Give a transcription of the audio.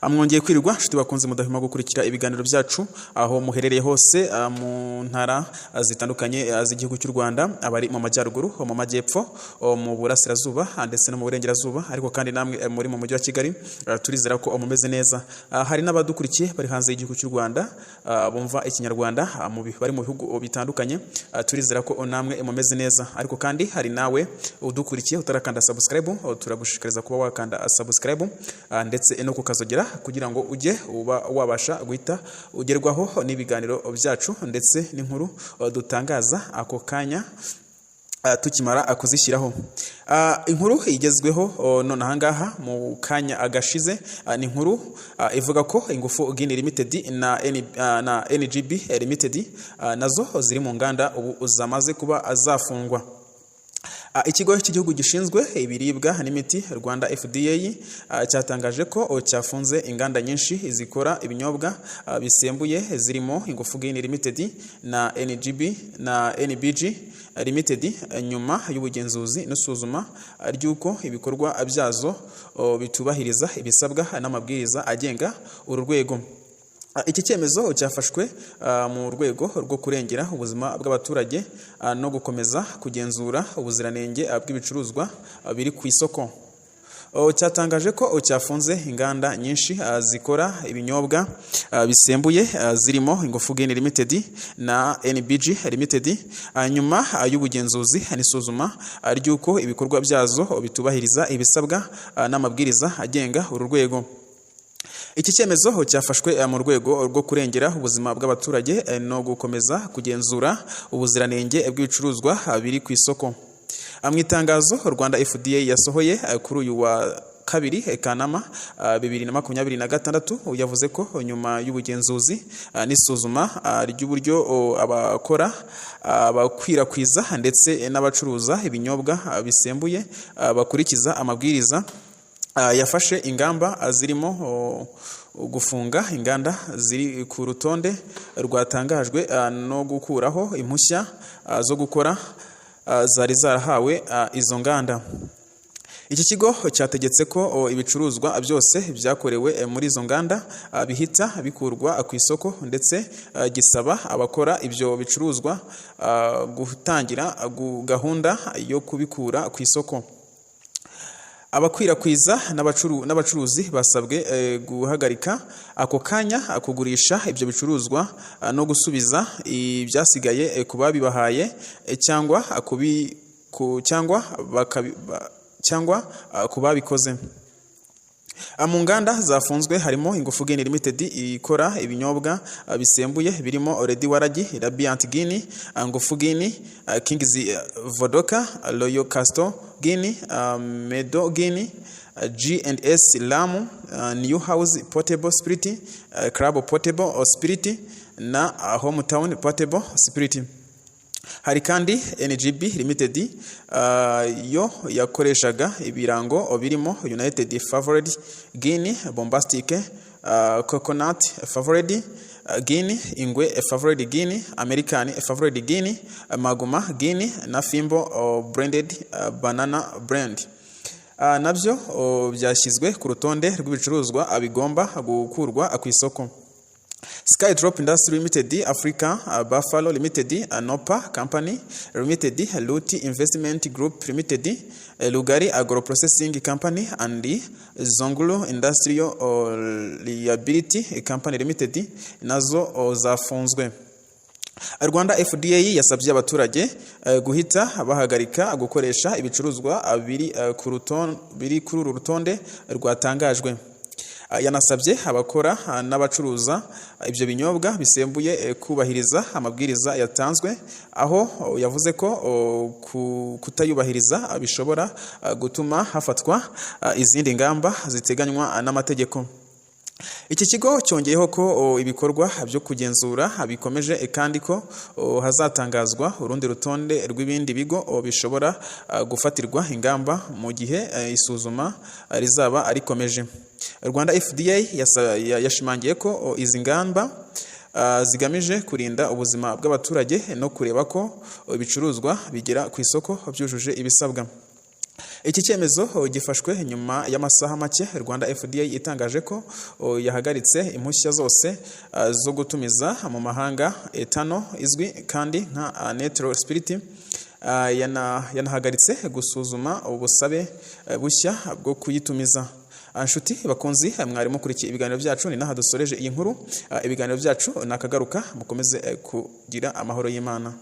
Mwongeye kwirirwa nshuti bakunze mudahima gukurikira ibiganiro byacu aho muherereye hose mu ntara zitandukanye z'igihugu cy'u Rwanda, abari mu majyaruguru, mu majyepfo, mu burasirazuba ndetse no mu burengerazuba, ariko kandi namwe muri mu mujyi wa Kigali turizera ko mumeze neza. Hari n'abadukurikiye bari hanze y'igihugu cy'u Rwanda bumva ikinyarwanda bari mu bihugu bitandukanye, turizera ko namwe mumeze neza. Ariko kandi hari nawe udukurikiye utarakanda subscribe, turagushishikariza kuba wakanda subscribe ndetse no kukazogera kugira ngo ujye uba wabasha guhita ugerwaho n'ibiganiro byacu ndetse n'inkuru dutangaza ako kanya tukimara kuzishyiraho. Inkuru igezweho none ahangaha mu kanya agashize ni inkuru ivuga ko ingufu Guinea Limited na NGB Limited nazo ziri mu nganda ubu zamaze kuba zafungwa. Ikigo cy'igihugu gishinzwe ibiribwa n'imiti Rwanda FDA cyatangaje ko cyafunze inganda nyinshi zikora ibinyobwa bisembuye zirimo ingufu Guinea Limited na NBG Limited nyuma y'ubugenzuzi n'isuzuma ry'uko ibikorwa byazo bitubahiriza ibisabwa n'amabwiriza agenga uru rwego. Iki cyemezo cyafashwe mu rwego rwo kurengera ubuzima bw'abaturage no gukomeza kugenzura ubuziranenge bw'ibicuruzwa biri ku isoko. Cyatangaje ko cyafunze inganda nyinshi zikora ibinyobwa bisembuye zirimo ingufu Guinea Limited na NBG Limited nyuma y'ubugenzuzi n'isuzuma ry'uko ibikorwa byazo bitubahiriza ibisabwa n'amabwiriza agenga uru rwego. Iki cyemezo cyafashwe mu rwego rwo kurengera ubuzima bw'abaturage no gukomeza kugenzura ubuziranenge bw'ibicuruzwa biri ku isoko. Mu itangazo Rwanda FDA yasohoye kuri uyu wa kabiri Kanama 2026 yavuze ko nyuma y'ubugenzuzi n'isuzuma ry'uburyo abakwirakwiza ndetse n'abacuruza ibinyobwa bisembuye bakurikiza amabwiriza, yafashe ingamba zirimo gufunga inganda ziri ku rutonde rwatangajwe no gukuraho impushya zo gukora zari zarahawe izo nganda. Iki kigo cyategetse ko ibicuruzwa byose byakorewe muri izo nganda bihita bikurwa ku isoko ndetse gisaba abakora ibyo bicuruzwa gutangira gahunda yo kubikura ku isoko. Abakwirakwiza n'abacuruzi basabwe guhagarika ako kanya kugurisha ibyo bicuruzwa no gusubiza ibyasigaye ku babibahaye cyangwa ku babikoze. Mu nganda zafunzwe harimo ingufu Guinea Limited ikora ibinyobwa bisembuye birimo Ready Waragi, Radiant Guinea, Ngufu Guinea, Kings Vodka, Royal Castle Guinea, Medo Guinea, G&S Lamu, New House Portable Spirit, Club Portable Spirit na Hometown Portable Spirit. Hari kandi NGB Limited yo yakoreshaga ibirango birimo United Favored Guinea, Bombastic Coconut Favored Guinea, Ingwe Favored Guinea, American Favored Guinea, Maguma Guinea na Fimbo Branded Banana Brand. Nabyo byashyizwe ku rutonde rw'ibicuruzwa bigomba gukurwa ku isoko. Skydrop Industry Limited, Africa Buffalo Limited, Nopa Company Limited, Luti Investment Group Limited, Lugari Agro Processing Company and Zongulu Industrial Liability Company Limited nazo zafunzwe. Rwanda FDA yasabye abaturage guhita bahagarika gukoresha ibicuruzwa biri kuri uru rutonde rwatangajwe. Yanasabye abakora n'abacuruza ibyo binyobwa bisembuye kubahiriza amabwiriza yatanzwe, aho yavuze ko kutayubahiriza bishobora gutuma hafatwa izindi ngamba ziteganywa n'amategeko. Iki kigo cyongeyeho ko ibikorwa byo kugenzura bikomeje kandi ko hazatangazwa urundi rutonde rw'ibindi bigo bishobora gufatirwa ingamba mu gihe isuzuma rizaba rikomeje. Rwanda FDA yashimangiye ko izi ngamba zigamije kurinda ubuzima bw'abaturage no kureba ko ibicuruzwa bigera ku isoko byujuje ibisabwa. Iki cyemezo gifashwe nyuma y'amasaha make Rwanda FDA itangaje ko yahagaritse impushya zose zo gutumiza mu mahanga ethanol izwi kandi nka natural spirit. Yanahagaritse gusuzuma ubusabe bushya bwo kuyitumiza. Anshuti bakunzi, mwari mukurikiye ibiganiro byacu, ni naha dusoreje iyi nkuru. Ibiganiro byacu nakagaruka, mukomeze kugira amahoro y'Imana.